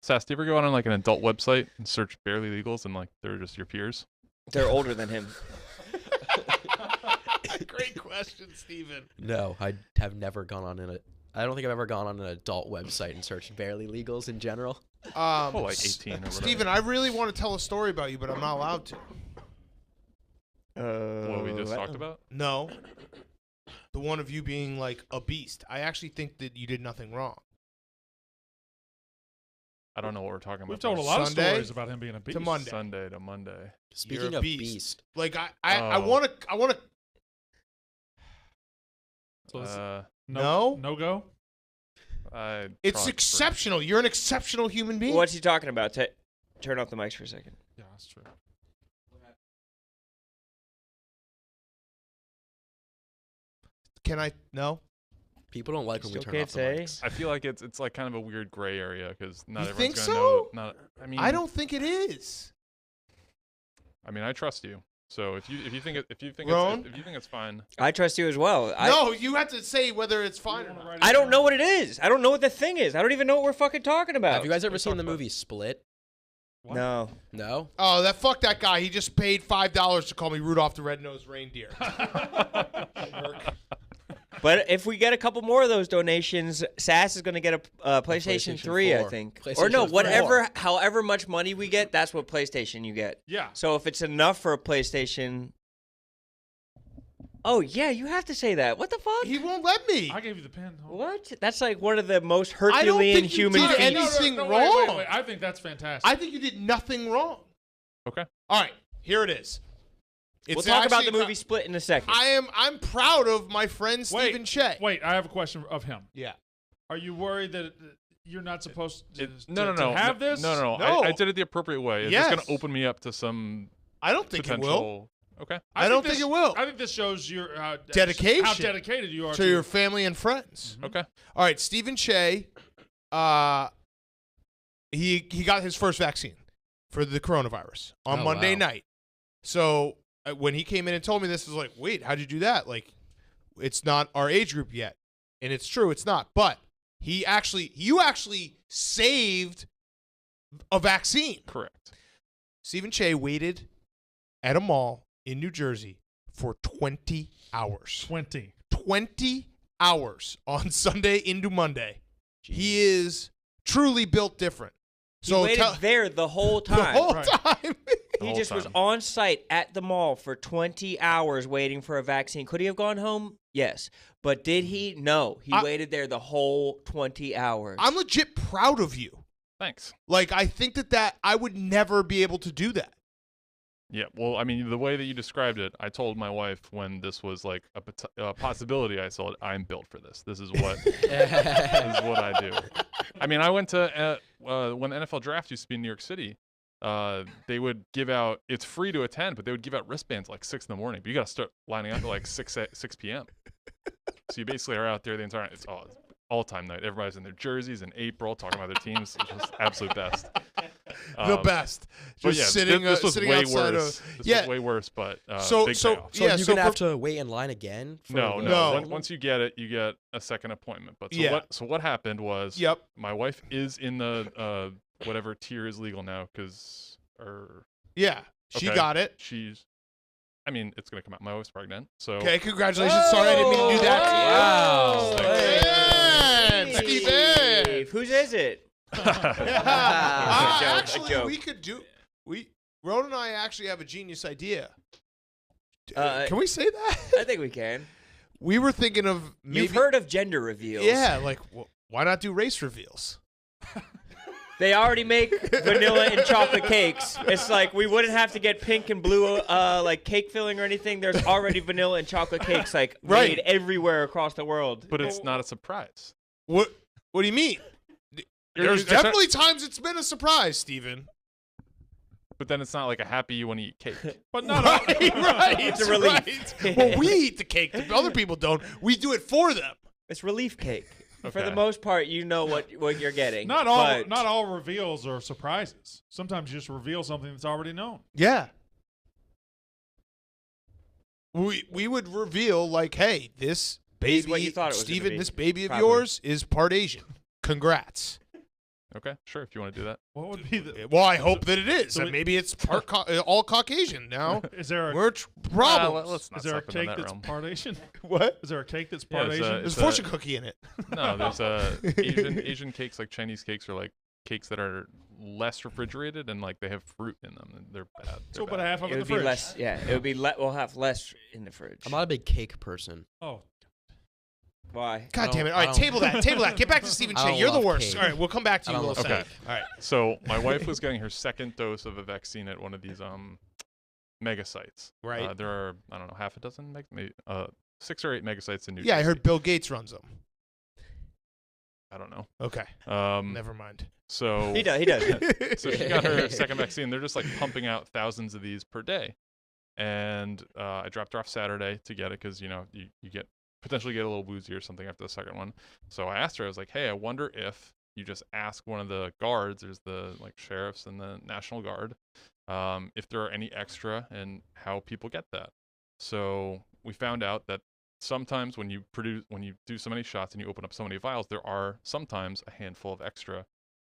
Sass, do you ever go on like an adult website and search barely legals and like they're just your peers? They're older than him. Great question, Steven. No, I have never gone on I don't think I've ever gone on an adult website and searched barely legals in general. Well, like 18 or whatever. Steven, I really want to tell a story about you, but I'm not allowed to. What we just talked about? No. The one of you being like a beast. I actually think that you did nothing wrong. I don't know what we're talking about. We've told a lot of Sunday stories about him being a beast. to Monday. Sunday to Monday. Speaking You're a of beast. Like I want to. So No? No go? It's tried exceptional. You're an exceptional human being. What's he talking about? Turn off the mics for a second. Yeah, that's true. Can I? No. People don't like when we Still turn can't off the say. mics. I feel like it's like kind of a weird gray area because not You everyone's think gonna so? know. I mean, I don't think it is. I mean, I trust you. So if you think Ron? it's fine, I trust you as well. No, you have to say whether it's fine or not. I don't know what it is. I don't know what the thing is. I don't even know what we're fucking talking about. Have you guys ever seen the movie Split? What? No. No? Oh, fuck that guy. He just paid $5 to call me Rudolph the Red-Nosed Reindeer. But if we get a couple more of those donations, Sass is going to get a PlayStation 3, 4. I think. PlayStation Or no, 4. whatever, however much money we get, that's what PlayStation you get. Yeah. So if it's enough for a PlayStation... Oh, yeah, you have to say that. What the fuck? He won't let me. I gave you the pen. What? That's like one of the most I don't Herculean think you human did feats. anything Wait, wrong. wait. I think that's fantastic. I think you did nothing wrong. okay. All right, here it is. We'll It's talk about actually the movie Split in a second. I'm proud of my friend Stephen Cheah. Wait, I have a question of him. Yeah. Are you worried that you're not supposed to, No. to have this? No. No. I did it the appropriate way. It's Yes. just gonna open me up to some I don't think it will. potential. Okay. I don't think it will. I think this shows your Dedication. how dedicated you are To your family and friends. Okay. All right, Stephen Cheah, he got his first vaccine for the coronavirus on Monday wow. night. So when he came in and told me this, I was like, wait, how'd you do that? Like, it's not our age group yet. And it's true, it's not. But you actually saved a vaccine. Correct. Stephen Cheah waited at a mall in New Jersey for 20 hours. 20 hours on Sunday into Monday. Jeez. He is truly built different. He waited there the whole time. The whole Right. time. He just was on site at the mall for 20 hours waiting for a vaccine. Could he have gone home? Yes. But did he? No. He waited there the whole 20 hours. I'm legit proud of you. Thanks. Like, I think that I would never be able to do that. Yeah. Well, I mean, the way that you described it, I told my wife when this was like a possibility. I said, "I'm built for this. This is what this is what I do." I mean, I went to when the NFL draft used to be in New York City. They would give out. It's free to attend, but they would give out wristbands like 6 in the morning. But you got to start lining up at like 6 p.m. So you basically are out there the entire. It's all-time night. Everybody's in their jerseys in April, talking about their teams. It's just absolute best. The best. But Just yeah, sitting, this was sitting way outside worse. of. This Yeah. was way worse, but So big So payoff. Yeah, you're so gonna for- have to wait in line again? For No. No. Once you get it, you get a second appointment. But Yeah. what happened was, Yep. my wife is in the whatever tier is legal now because Yeah. She Okay. got it. I mean, it's gonna come out. My wife's pregnant, so Okay, congratulations. Sorry, I didn't mean to do that. Wow. Steven! Steven! Whose is it? Actually, joke. we could do. Ron and I actually have a genius idea. Can we say that? I think we can. We were thinking of maybe. You've heard of gender reveals. Yeah, like why not do race reveals? They already make vanilla and chocolate cakes. It's like we wouldn't have to get pink and blue like cake filling or anything. There's already vanilla and chocolate cakes like Right. made everywhere across the world. but it's not a surprise. What do you mean? There's It's not- definitely times it's been a surprise, Steven. But then it's not like a happy you want to eat cake. But not Right. It's a relief. Right. Well, we eat the cake. The other people don't. We do it for them. It's relief cake. For Okay. the most part, you know what you're getting. not but all reveals are surprises. Sometimes you just reveal something that's already known. Yeah. We would reveal like, hey, this This is baby, what you thought it was gonna Steven, be, this baby of probably. yours is part Asian. Congrats. Okay, sure, if you want to do that. What would be the? Well, I hope that it is. So And maybe it's all Caucasian now. Is there a We're problems. Let's not is there a step into cake that that's realm. part Asian? What? Is there a cake that's Yeah, part it's a- Asian? There's it's a fortune cookie in it. No, there's Asian cakes, like Chinese cakes, are like cakes that are less refrigerated and like they have fruit in them. And they're bad. So They're put bad. half of It it in the would be fridge. less. Yeah, it would be. We'll have less in the fridge. I'm not a big cake person. Oh, Why? God damn it. All I right, don't- table that. Table that. Get back to Stephen I Cheah. don't You're the love worst. cake. All right, we'll come back to I you, don't Will love Smith. cake. All right. So my wife was getting her second dose of a vaccine at one of these mega sites. Right. There are, I don't know, half a dozen, maybe 6 or 8 mega sites in New Yeah, I Jersey. heard Bill Gates runs them. I don't know. Okay. Never mind. So He does. He does. so she got her second vaccine. They're just like pumping out thousands of these per day. And I dropped her off Saturday to get it because, you potentially get a little woozy or something after the second one. So I asked her, I was like, hey, I wonder if you just ask one of the guards, there's the like sheriffs and the National Guard, if there are any extra and how people get that. So we found out that sometimes when you do so many shots and you open up so many vials, there are sometimes a handful of extra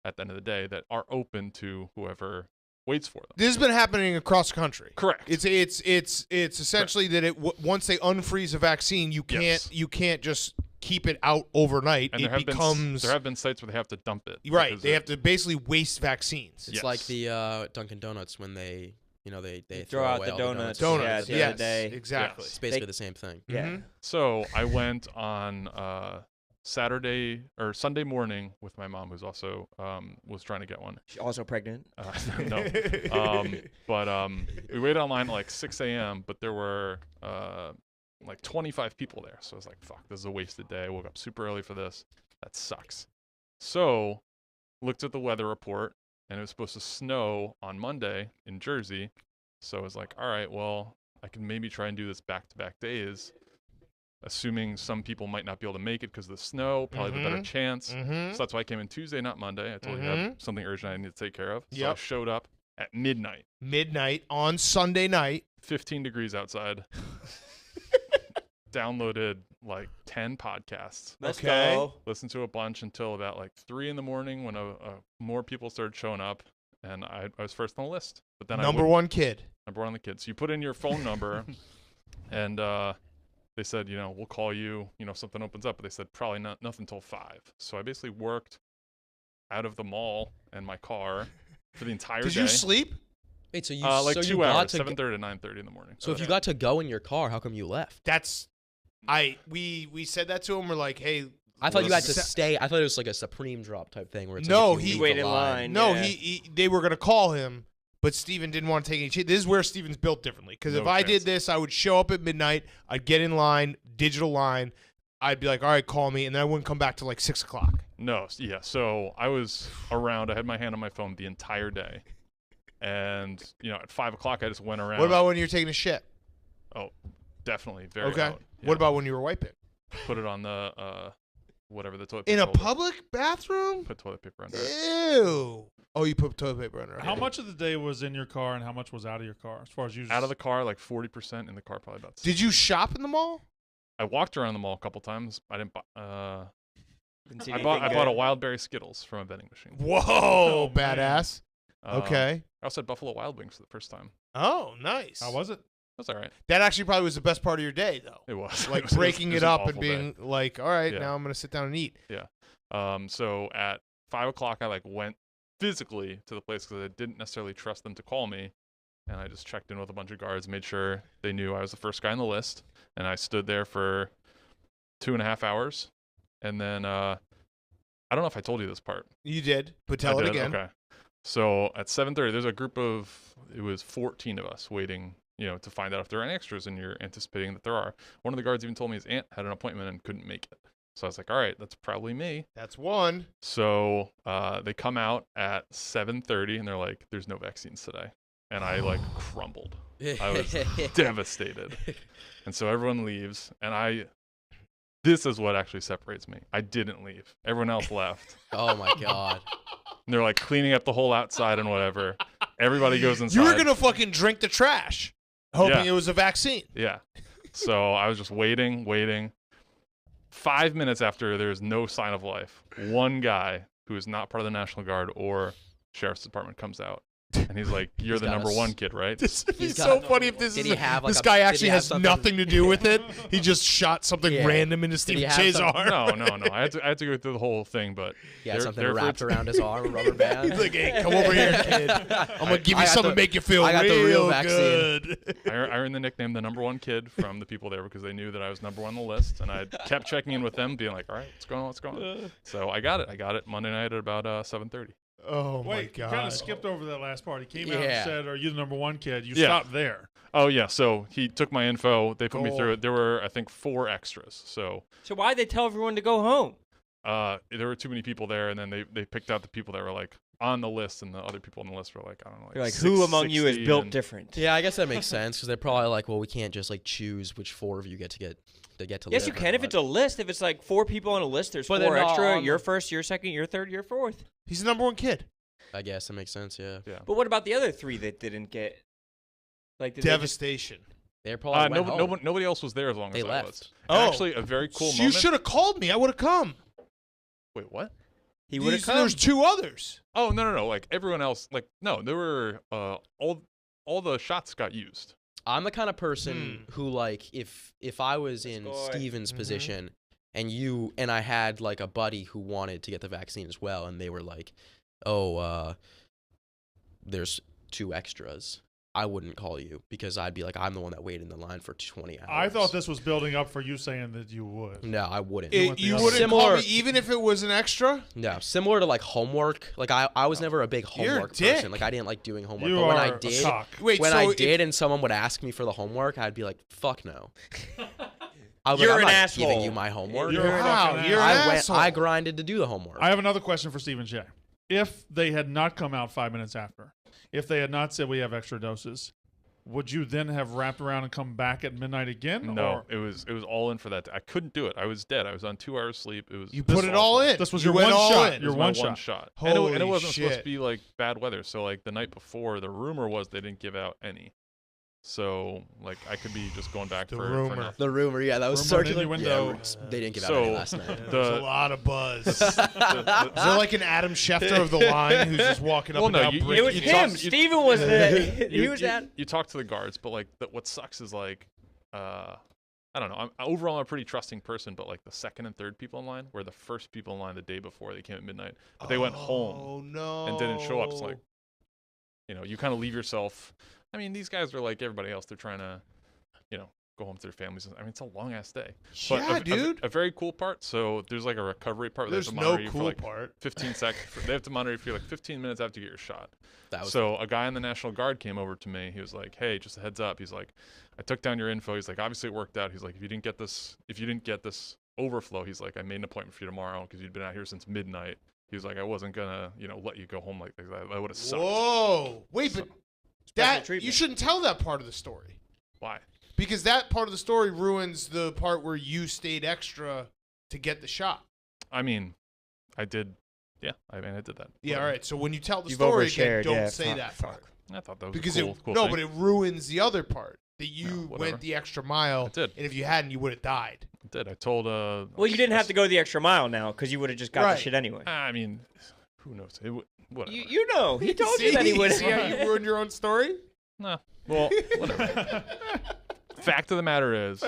at the end of the day that are open to whoever waits for them. This has been happening across the country. Correct. It's essentially that once they unfreeze a vaccine, you can't just keep it out overnight. And it becomes there have been sites where they have to dump it. right. because They have to basically waste vaccines. It's Yes. like the Dunkin' Donuts when they throw out away the all donuts. Donuts. Yeah, the yes, other day. exactly. It's basically They- the same thing. Yeah. Mhm. So I went on Saturday or Sunday morning with my mom, who's also was trying to get one. She's also pregnant. No, but we waited online at like 6 a.m. But there were like 25 people there, so I was like, "Fuck, this is a wasted day." I woke up super early for this. That sucks. So looked at the weather report, and it was supposed to snow on Monday in Jersey. So I was like, "All right, well, I can maybe try and do this back-to-back days." Assuming some people might not be able to make it because of the snow, probably the better chance. Mhm. So that's why I came in Tuesday, not Monday. I told you I had something urgent I need to take care of. So I Yep. showed up at midnight, Midnight on Sunday night. 15 degrees outside. Downloaded like 10 podcasts. Let's Okay. go. Listened to a bunch until about like 3 in the morning when more people started showing up. And I was first on the list. But then Number one kid. number one on the kids. So you put in your phone number and they said, we'll call you, if something opens up. But they said probably nothing until 5. So I basically worked out of the mall and my car for the entire day. Did you sleep? Wait, so you Like so 2 you got hours, to 7:30 to 9:30 in the morning. So if you got to go in your car, how come you left? That's we said that to him. We're like, hey. I thought you had to Sa- stay. I thought it was like a Supreme drop type thing where it's No, like if you he- leave Wait the in line. No, Yeah. they were gonna call him, but Steven didn't want to take any chances. This is where Steven's built differently. Because if No I chance. did this, I would show up at midnight. I'd get in line, digital line. I'd be like, all right, call me, and then I wouldn't come back till like 6 o'clock. No, yeah. So I was around. I had my hand on my phone the entire day, and at 5 o'clock I just went around. What about when you're taking a shit? Oh, definitely very Okay. out. Yeah. What about when you were wiping? Put it on the whatever the toilet In paper a holder. public bathroom? Put toilet paper under it. Ew. Oh, you put toilet paper under it. How much of the day was in your car and how much was out of your car? As far as you Out of the car, like 40%. In the car, probably about. 60. Did you shop in the mall? I walked around the mall a couple times. I didn't buy. Didn't see I bought anything a good. wild berry Skittles from a vending machine. Whoa, Oh, badass. Okay. I also had Buffalo Wild Wings for the first time. Oh, nice. How was it? That's all right. That actually probably was the best part of your day, though. It was Like It was- breaking was it an up and awful day. being like, all right, Yeah. now I'm going to sit down and eat. So at 5 o'clock, I went physically to the place because I didn't necessarily trust them to call me, and I just checked in with a bunch of guards, made sure they knew I was the first guy on the list, and I stood there for 2.5 hours, and then I don't know if I told you this part. You did, but tell I it did? again. Okay. So at 7:30, there's a group of, it was 14 of us waiting, to find out if there are any extras, and you're anticipating that there are. One of the guards even told me his aunt had an appointment and couldn't make it. So I was like, all right, that's probably me. That's one. So they come out at 7:30, and they're like, there's no vaccines today. And I crumbled. I was devastated. And so everyone leaves, and this is what actually separates me. I didn't leave. Everyone else left. Oh my god. And they're cleaning up the whole outside and whatever. Everybody goes inside. You were going to fucking drink the trash, hoping Yeah. it was a vaccine. Yeah. So I was just waiting. 5 minutes after there's no sign of life, one guy who is not part of the National Guard or Sheriff's Department comes out. And he's like, "You're the number one kid, right?" This would be so funny if this guy actually has nothing to do with it. He just shot something random into Stephen Cheah's arm. No. I had to go through the whole thing, but yeah, something wrapped around his arm, a rubber band. He's like, "Hey, come over here, kid. I'm gonna give you something to make you feel real good." I earned the nickname the number one kid from the people there because they knew that I was number one on the list, and I kept checking in with them, being like, "All right, what's going on?" So I got it Monday night at about 7:30. Oh my Wait, God! You kind of skipped over that last part. He came out and said, "Are you the number one kid?" You stopped there. Oh yeah, so he took my info. They put me through it. There were, I think, 4 extras. So why'd they tell everyone to go home? there were too many people there, and then they picked out the people that were like on the list, and the other people on the list were like, I don't know, like who among you is built different? Yeah, I guess that makes sense because they're probably like, well, we can't just like choose which 4 of you get to Yes, live. you can if it's a list. If it's like 4 people on a list, there's 4 extra. You're first, you're second, you're third, you're fourth. He's the number one kid. I guess that makes sense. Yeah. But what about the other 3 that didn't get? Like devastation. They're probably nobody else was there as long they as left. I was. And actually, a very cool moment. You should have called me. I would have come. Wait, what? He would have come. There's 2 others. Oh no! Like everyone else, like no, there were all the shots got used. I'm the kind of person who like if I was in Steven's position and I had like a buddy who wanted to get the vaccine as well, and they were like, oh, there's 2 extras, I wouldn't call you because I'd be like, I'm the one that waited in the line for 20 hours. I thought this was building up for you saying that you would. No, I wouldn't. You wouldn't call me even if it was an extra? No, similar to like homework. Like I was never a big homework person. Like I didn't like doing homework. But when I did, and someone would ask me for the homework, I'd be like, fuck no. You're an asshole. Giving you my homework. You're an asshole. I grinded to do the homework. I have another question for Stephen Cheah. If they had not come out 5 minutes after, if they had not said we have extra doses, would you then have wrapped around and come back at midnight again? No, it was all in for that. I couldn't do it. I was dead. I was on 2 hours sleep. It was you put it all in. This was your one shot. Your one shot. And it wasn't shit. supposed to be like bad weather. So like the night before, the rumor was they didn't give out any. So like I could be just going back for nothing. The rumor, yeah, that was circular window. Yeah, they didn't give out any last night. There's a lot of buzz. Is there like an Adam Schefter of the line who's just walking up and down? It was him. Steven was the. He was that. You talk to the guards, but like what sucks is like, I don't know. Overall, I'm a pretty trusting person, but like the second and third people in line were the first people in line the day before they came at midnight, but they went home and didn't show up. So like, you kind of leave yourself. I mean, these guys are like everybody else. They're trying to, go home to their families. I mean, it's a long-ass day. Yeah, dude. A very cool part. So there's like a recovery part. There's no cool part. 15 seconds. They have to monitor you for like 15 minutes after you get your shot. So a guy in the National Guard came over to me. He was like, hey, just a heads up. He's like, I took down your info. He's like, obviously it worked out. He's like, if you didn't get this overflow, he's like, I made an appointment for you tomorrow because you'd been out here since midnight. He was like, I wasn't going to, let you go home like that. That would have sucked. Whoa. Wait, but you shouldn't tell that part of the story. Why? Because that part of the story ruins the part where you stayed extra to get the shot. I mean, I did. Yeah, I did that. Yeah, all right. So when you tell the story again, don't say that part. I thought that was because cool but it ruins the other part that you went the extra mile. I did. And if you hadn't, you would have died. I did. I told. Well, you didn't have to go the extra mile now because you would have just got the shit anyway. I mean, who knows? Whatever. You know, he told you that he would. See how you ruined your own story? Nah. Well, whatever. Fact of the matter is,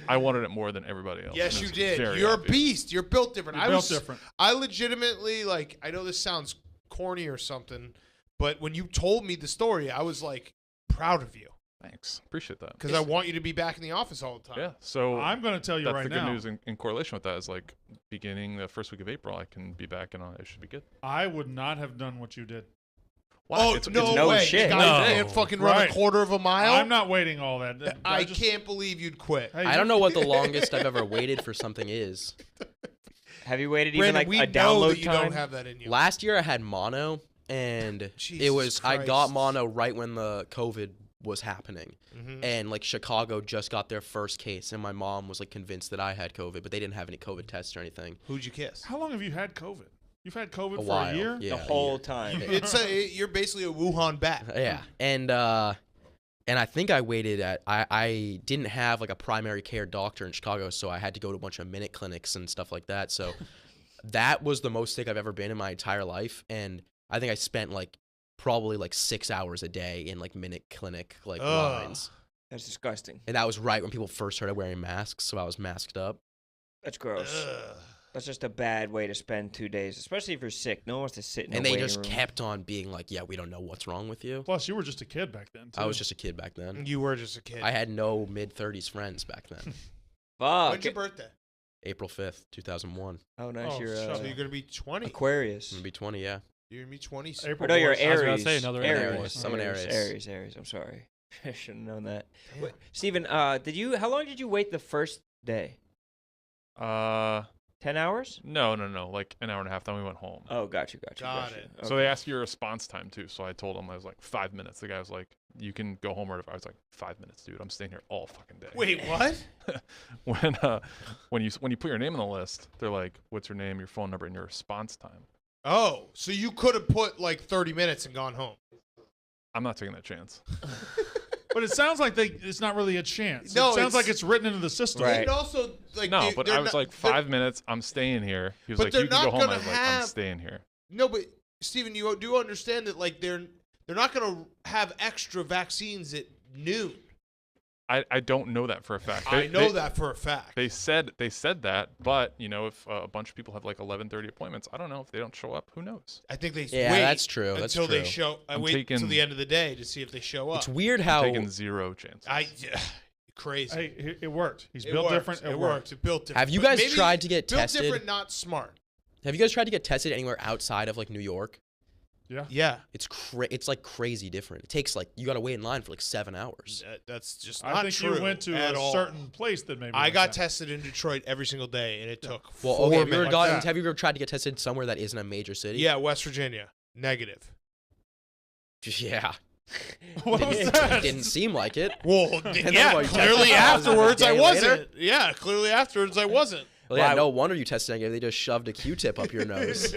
I wanted it more than everybody else. Yes, you did. You're a beast. You're built different. Different. I legitimately, like, I know this sounds corny or something, but when you told me the story, I was, like, proud of you. Thanks. Appreciate that. Because I want you to be back in the office all the time. Yeah. So I'm going to tell you right now. That's the good news in correlation with that is, like, beginning the first week of April, I can be back and it should be good. I would not have done what you did. Wow. Oh, no way. Shit. You can't fucking run a quarter of a mile? I'm not waiting all that. I can't believe you'd quit. Hey, I don't know what the longest I've ever waited for something is. Have you waited Brandon, even like a download that you time? Don't have that in you. Last year I had mono, and I got mono right when the COVID was happening. Mm-hmm. And like Chicago just got their first case, and my mom was like convinced that I had COVID, but they didn't have any COVID tests or anything. Who'd you kiss? How long have you had COVID? You've had COVID for a year? Yeah, the whole time. You're basically a Wuhan bat. Yeah. And I think I waited I didn't have like a primary care doctor in Chicago, so I had to go to a bunch of minute clinics and stuff like that. So that was the most sick I've ever been in my entire life, and I think I spent like probably like 6 hours a day in like minute clinic like lines. That's disgusting. And that was right when people first started wearing masks, so I was masked up. That's gross. That's just a bad way to spend 2 days, especially if you're sick. No one wants to sit in a And they waiting just room. kept on being like, yeah, we don't know what's wrong with you. Plus, you were just a kid back then, too. I was just a kid back then. You were just a kid. I had no mid-30s friends back then. Fuck. When's your birthday? April 5th, 2001. Oh, nice. Oh, You're shut So you're gonna be 20. Aquarius. I'm going to be 20, yeah. You're gonna be 20. April Or no, you're Fool's. Aries. I was about to say another Aries. I'm an Aries. Aries. I'm sorry. I should have known that. Damn. Wait, Steven, how long did you wait the first day? 10 hours? No, like an hour and a half. Then we went home. Oh, gotcha. Got it. So they asked your response time too. So I told him I was like 5 minutes. The guy was like, "You can go home," or I was like, 5 minutes, dude. I'm staying here all fucking day. Wait, what? when you put your name on the list, they're like, "What's your name, your phone number, and your response time?" Oh, so you could have put like 30 minutes and gone home. I'm not taking that chance. But it sounds like it's not really a chance. No, it sounds it's- like it's written into the system. Right. And also, like, No, but I was like, they're- 5 minutes. I'm staying here. He was But like, they're "You can not go home." I gonna was like, have- "I'm staying here." No, but Steven, you do understand that like they're not gonna have extra vaccines at noon. I don't know that for a fact. I know that for a fact. They said that, but you know, if a bunch of people have like 11:30 appointments, I don't know if they don't show up. Who knows? I think they Yeah, wait that's true. That's until they true. show. I I'm wait taking- till the end of the day to see if they show up. It's weird I'm how taking zero chances. Crazy. Hey, it worked. He's It built worked. different. It worked. It built different. Have you But guys maybe tried to get built tested? different, not smart. Have you guys tried to get tested anywhere outside of like New York? Yeah, It's like crazy different. It takes like you got to wait in line for like 7 hours. that's just not I think true you went to at a all. certain place that maybe. I like got that. tested in Detroit every single day, and it took Well, 4 okay, have you, minutes. Like that. have you ever tried to get tested somewhere that isn't a major city? Yeah, West Virginia, negative. Yeah. What was It that? didn't seem like it. Well, then yeah, what, you clearly tested afterwards a I day wasn't. later? Yeah, clearly afterwards I wasn't. Well, yeah, Why- no wonder you tested negative. They just shoved a Q-tip up your nose.